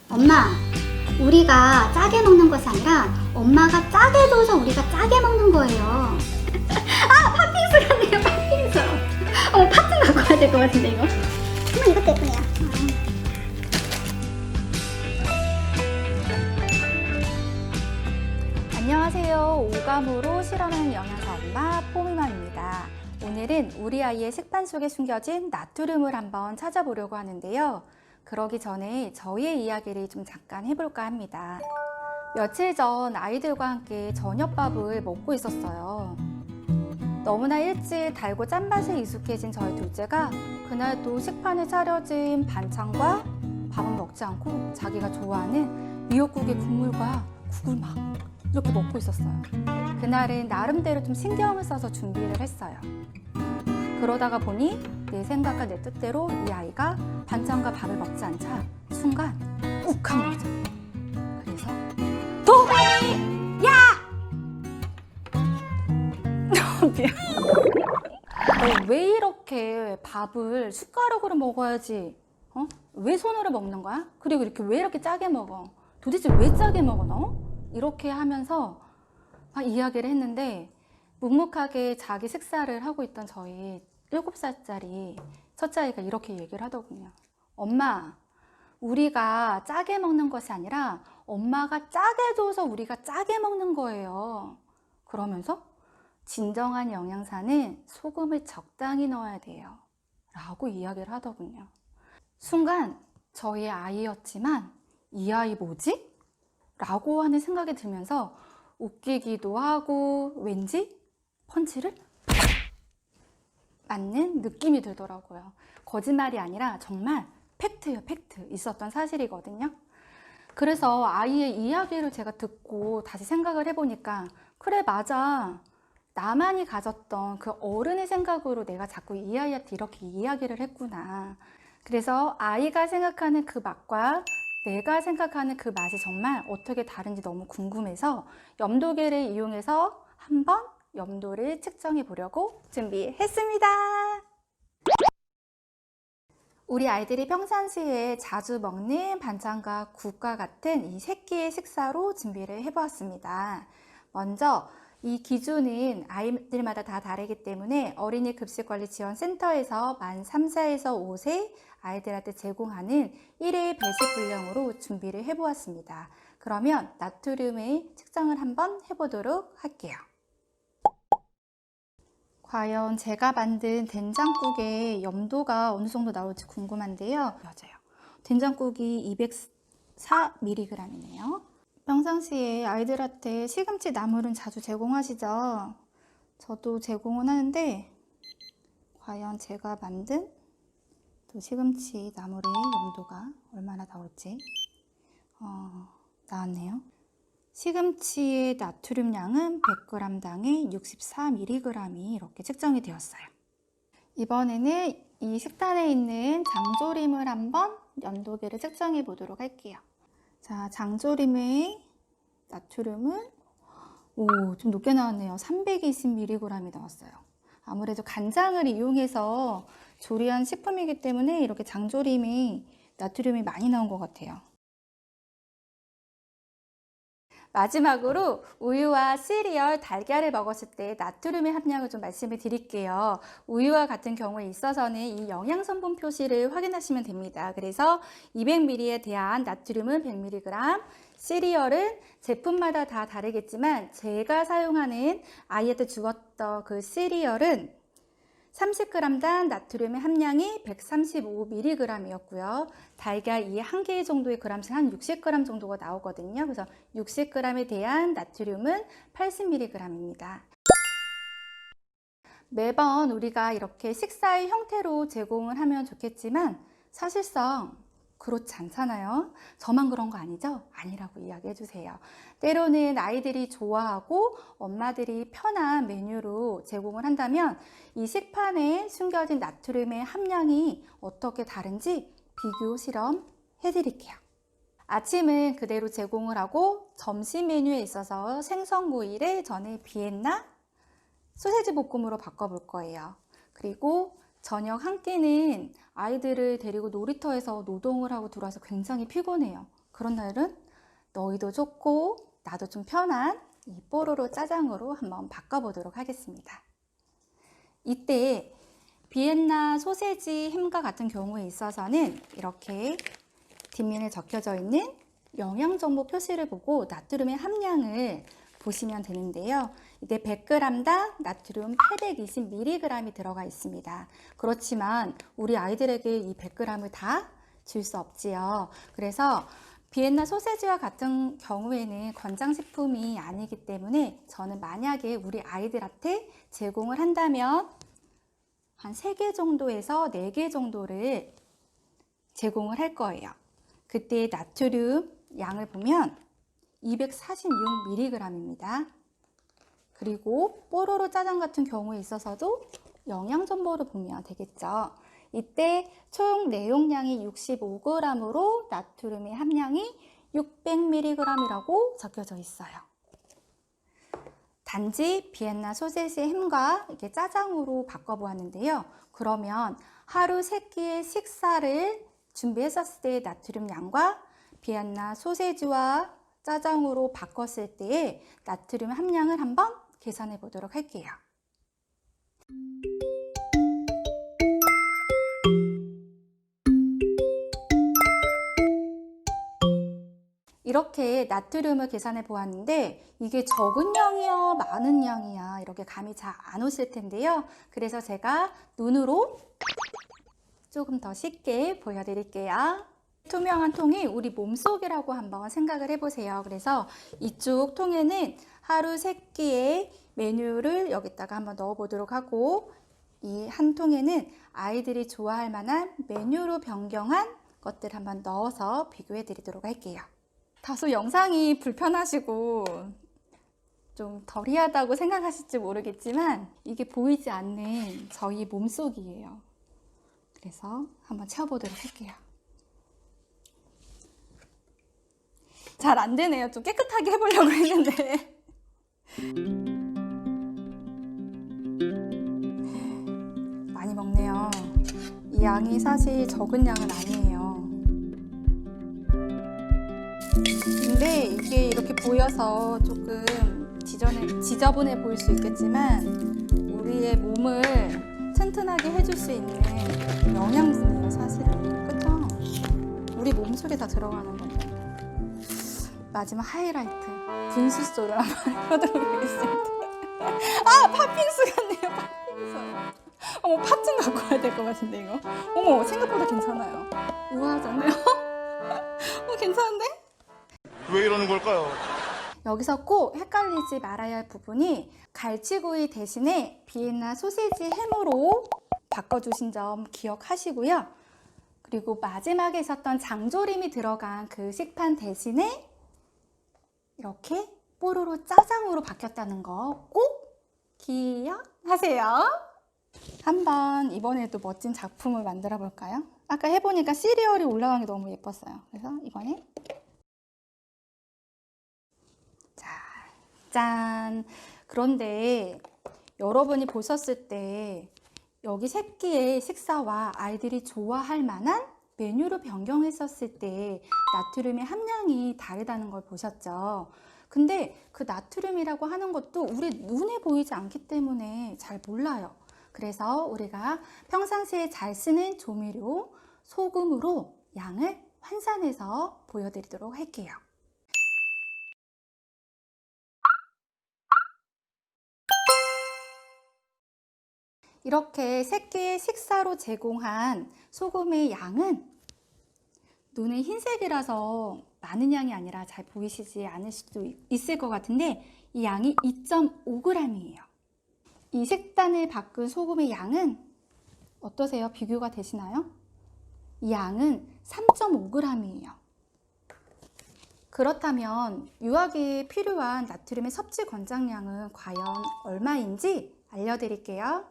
엄마, 우리가 짜게 먹는 것이 아니라 엄마가 짜게 줘서 우리가 짜게 먹는 거예요. 아, 팥빙수 같네요, 팥빙수. 팥 좀 갖고 와야 될 것 같은데, 이거. 엄마, 이것도 예쁘네요. 안녕하세요. 오감으로 실험하는 영양사 엄마 포미맘입니다. 오늘은 우리 아이의 식판 속에 숨겨진 나트륨을 한번 찾아보려고 하는데요. 그러기 전에 저희의 이야기를 좀 잠깐 해볼까 합니다. 며칠 전 아이들과 함께 저녁밥을 먹고 있었어요. 너무나 일찍 달고 짠맛에 익숙해진 저희 둘째가 그날도 식판에 차려진 반찬과 밥은 먹지 않고 자기가 좋아하는 미역국의 국물과 국을 막 이렇게 먹고 있었어요. 그날은 나름대로 좀 신경을 써서 준비를 했어요. 그러다가 보니 내 생각과 내 뜻대로 이 아이가 반찬과 밥을 먹지 않자 순간 욱한 거죠. 그래서 도훈이! 야! 미안. 왜 이렇게 밥을 숟가락으로 먹어야지? 왜 손으로 먹는 거야? 그리고 왜 이렇게 짜게 먹어? 도대체 왜 짜게 먹어 너? 이렇게 하면서 막 이야기를 했는데 묵묵하게 자기 식사를 하고 있던 저희 7살짜리 첫째 아이가 이렇게 얘기를 하더군요. 엄마, 우리가 짜게 먹는 것이 아니라 엄마가 짜게 줘서 우리가 짜게 먹는 거예요. 그러면서 진정한 영양사는 소금을 적당히 넣어야 돼요. 라고 이야기를 하더군요. 순간 저희 아이였지만 이 아이 뭐지? 라고 하는 생각이 들면서 웃기기도 하고 왠지 펀치를 맞는 느낌이 들더라고요. 거짓말이 아니라 정말 팩트예요, 팩트. 있었던 사실이거든요. 그래서 아이의 이야기를 제가 듣고 다시 생각을 해보니까 그래, 맞아. 나만이 가졌던 그 어른의 생각으로 내가 자꾸 이 아이한테 이렇게 이야기를 했구나. 그래서 아이가 생각하는 그 맛과 내가 생각하는 그 맛이 정말 어떻게 다른지 너무 궁금해서 염도계를 이용해서 한번 염도를 측정해 보려고 준비했습니다. 우리 아이들이 평상시에 자주 먹는 반찬과 국과 같은 이 3끼의 식사로 준비를 해보았습니다. 먼저 이 기준은 아이들마다 다 다르기 때문에 어린이 급식관리지원센터에서 만 3, 4에서 5세 아이들한테 제공하는 1회 배식 분량으로 준비를 해보았습니다. 그러면 나트륨의 측정을 한번 해보도록 할게요. 과연 제가 만든 된장국의 염도가 어느 정도 나올지 궁금한데요. 맞아요. 된장국이 204mg이네요. 평상시에 아이들한테 시금치 나물은 자주 제공하시죠? 저도 제공은 하는데 과연 제가 만든 또 시금치 나물의 염도가 얼마나 나올지 나왔네요. 시금치의 나트륨 양은 100g당에 64mg이 이렇게 측정이 되었어요. 이번에는 이 식단에 있는 장조림을 한번 염도계를 측정해 보도록 할게요. 자, 장조림의 나트륨은 좀 높게 나왔네요. 320mg이 나왔어요. 아무래도 간장을 이용해서 조리한 식품이기 때문에 이렇게 장조림이 나트륨이 많이 나온 것 같아요. 마지막으로 우유와 시리얼, 달걀을 먹었을 때 나트륨의 함량을 좀 말씀을 드릴게요. 우유와 같은 경우에 있어서는 이 영양성분 표시를 확인하시면 됩니다. 그래서 200ml에 대한 나트륨은 100mg, 시리얼은 제품마다 다 다르겠지만 제가 사용하는 아이한테 주었던 그 시리얼은 30g당 나트륨의 함량이 135mg이었고요. 달걀 이 한 개 정도의 그램씩 한 60g 정도가 나오거든요. 그래서 60g에 대한 나트륨은 80mg입니다. 매번 우리가 이렇게 식사의 형태로 제공을 하면 좋겠지만 사실상 그렇지 않잖아요. 저만 그런 거 아니죠? 아니라고 이야기해 주세요. 때로는 아이들이 좋아하고 엄마들이 편한 메뉴로 제공을 한다면 이 식판에 숨겨진 나트륨의 함량이 어떻게 다른지 비교 실험 해드릴게요. 아침은 그대로 제공을 하고 점심 메뉴에 있어서 생선구이를 저는 비엔나 소세지 볶음으로 바꿔볼 거예요. 그리고 저녁 한 끼는 아이들을 데리고 놀이터에서 노동을 하고 들어와서 굉장히 피곤해요. 그런 날은 너희도 좋고 나도 좀 편한 이 뽀로로 짜장으로 한번 바꿔보도록 하겠습니다. 이때 비엔나 소세지 햄과 같은 경우에 있어서는 이렇게 뒷면에 적혀져 있는 영양정보 표시를 보고 나트륨의 함량을 보시면 되는데요. 이때 100g당 나트륨 820mg이 들어가 있습니다. 그렇지만 우리 아이들에게 이 100g을 다 줄 수 없지요. 그래서 비엔나 소세지와 같은 경우에는 권장식품이 아니기 때문에 저는 만약에 우리 아이들한테 제공을 한다면 한 3개 정도에서 4개 정도를 제공을 할 거예요. 그때 나트륨 양을 보면 246mg입니다. 그리고 뽀로로 짜장 같은 경우에 있어서도 영양 정보를 보면 되겠죠. 이때 총 내용량이 65g으로 나트륨의 함량이 600mg이라고 적혀져 있어요. 단지 비엔나 소세지 햄과 이렇게 짜장으로 바꿔보았는데요. 그러면 하루 3끼의 식사를 준비했었을 때의 나트륨 양과 비엔나 소세지와 짜장으로 바꿨을 때의 나트륨 함량을 한번 계산해 보도록 할게요. 이렇게 나트륨을 계산해 보았는데 이게 적은 양이야 많은 양이야 이렇게 감이 잘 안 오실 텐데요. 그래서 제가 눈으로 조금 더 쉽게 보여드릴게요. 투명한 통이 우리 몸속이라고 한번 생각을 해보세요. 그래서 이쪽 통에는 하루 3끼의 메뉴를 여기다가 한번 넣어 보도록 하고 이 한 통에는 아이들이 좋아할 만한 메뉴로 변경한 것들 한번 넣어서 비교해 드리도록 할게요. 다소 영상이 불편하시고 좀 덜이하다고 생각하실지 모르겠지만 이게 보이지 않는 저희 몸속이에요. 그래서 한번 채워보도록 할게요. 잘 안 되네요. 좀 깨끗하게 해보려고 했는데. 많이 먹네요. 이 양이 사실 적은 양은 아니에요. 근데 이게 이렇게 보여서 조금 지저분해 보일 수 있겠지만 우리의 몸을 튼튼하게 해줄 수 있는 영양분이에요, 사실은. 그쵸? 우리 몸속에 다 들어가는 건데. 마지막 하이라이트 분수쇼를 한번 해보도록 하겠습니다. 아! 팥빙수 같네요. 팥빙수. 어머, 팥 좀 갖고 와야 될 것 같은데 이거. 어머, 생각보다 괜찮아요. 우아하지 않나요? 괜찮은데? 왜 이러는 걸까요? 여기서 꼭 헷갈리지 말아야 할 부분이 갈치구이 대신에 비엔나 소세지 햄으로 바꿔주신 점 기억하시고요. 그리고 마지막에 있었던 장조림이 들어간 그 식판 대신에 이렇게 뽀로로 짜장으로 바뀌었다는 거 꼭 기억하세요. 한번 이번에도 멋진 작품을 만들어 볼까요? 아까 해보니까 시리얼이 올라간 게 너무 예뻤어요. 그래서 이번에 자, 짠! 그런데 여러분이 보셨을 때 여기 새끼의 식사와 아이들이 좋아할 만한 메뉴로 변경했었을 때 나트륨의 함량이 다르다는 걸 보셨죠? 근데 그 나트륨이라고 하는 것도 우리 눈에 보이지 않기 때문에 잘 몰라요. 그래서 우리가 평상시에 잘 쓰는 조미료, 소금으로 양을 환산해서 보여드리도록 할게요. 이렇게 새끼의 식사로 제공한 소금의 양은 눈은 흰색이라서 많은 양이 아니라 잘 보이시지 않을 수도 있을 것 같은데 이 양이 2.5g이에요. 이 식단을 바꾼 소금의 양은 어떠세요? 비교가 되시나요? 이 양은 3.5g이에요. 그렇다면 유아기에 필요한 나트륨의 섭취 권장량은 과연 얼마인지 알려드릴게요.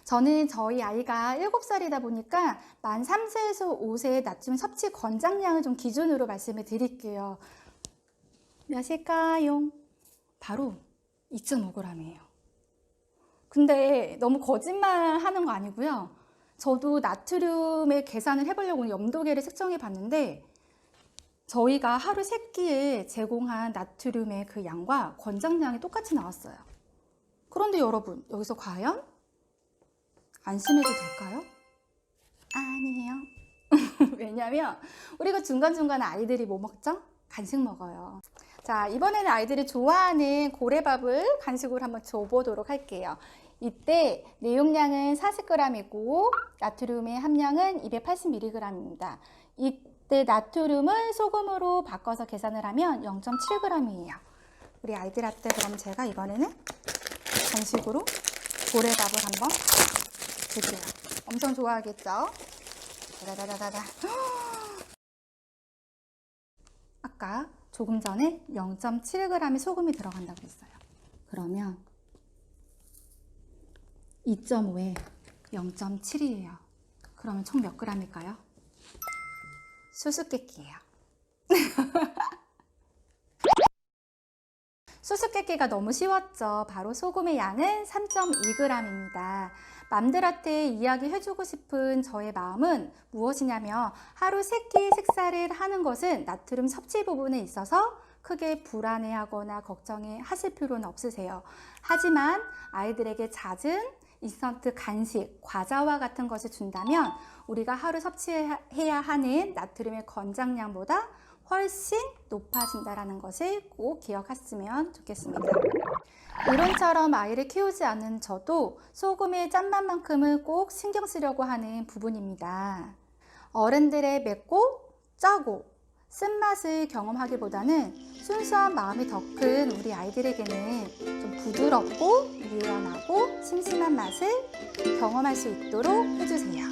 저는 저희 아이가 7살이다 보니까 만 3세에서 5세의 나트륨 섭취 권장량을 좀 기준으로 말씀을 드릴게요. 몇일까요? 바로 2.5g이에요. 근데 너무 거짓말 하는 거 아니고요. 저도 나트륨의 계산을 해보려고 염도계를 측정해 봤는데 저희가 하루 3끼에 제공한 나트륨의 그 양과 권장량이 똑같이 나왔어요. 그런데 여러분, 여기서 과연 안심해도 될까요? 아니에요. 왜냐면 우리가 중간중간 아이들이 뭐 먹죠? 간식 먹어요. 자, 이번에는 아이들이 좋아하는 고래밥을 간식으로 한번 줘보도록 할게요. 이때 내용량은 40g이고 나트륨의 함량은 280mg입니다. 이때 나트륨을 소금으로 바꿔서 계산을 하면 0.7g이에요. 우리 아이들한테 그럼 제가 이번에는 간식으로 고래밥을 한번 줄게요. 엄청 좋아하겠죠? 다다다다다. 아까 조금 전에 0.7g의 소금이 들어간다고 했어요. 그러면 2.5에 0.7이에요. 그러면 총 몇 g일까요? 수수께끼예요. 수수께끼가 너무 쉬웠죠. 바로 소금의 양은 3.2g입니다. 맘들한테 이야기해주고 싶은 저의 마음은 무엇이냐면 하루 3끼 식사를 하는 것은 나트륨 섭취 부분에 있어서 크게 불안해하거나 걱정하실 필요는 없으세요. 하지만 아이들에게 잦은 인스턴트 간식, 과자와 같은 것을 준다면 우리가 하루 섭취해야 하는 나트륨의 권장량보다 훨씬 높아진다는 것을 꼭 기억하시면 좋겠습니다. 이론처럼 아이를 키우지 않는 저도 소금의 짠맛만큼은 꼭 신경 쓰려고 하는 부분입니다. 어른들의 맵고 짜고 쓴맛을 경험하기보다는 순수한 마음이 더 큰 우리 아이들에게는 좀 부드럽고 유연하고 심심한 맛을 경험할 수 있도록 해주세요.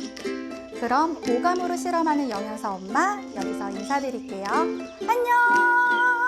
그럼 오감으로 실험하는 영양사 엄마 여기서 인사드릴게요. 안녕!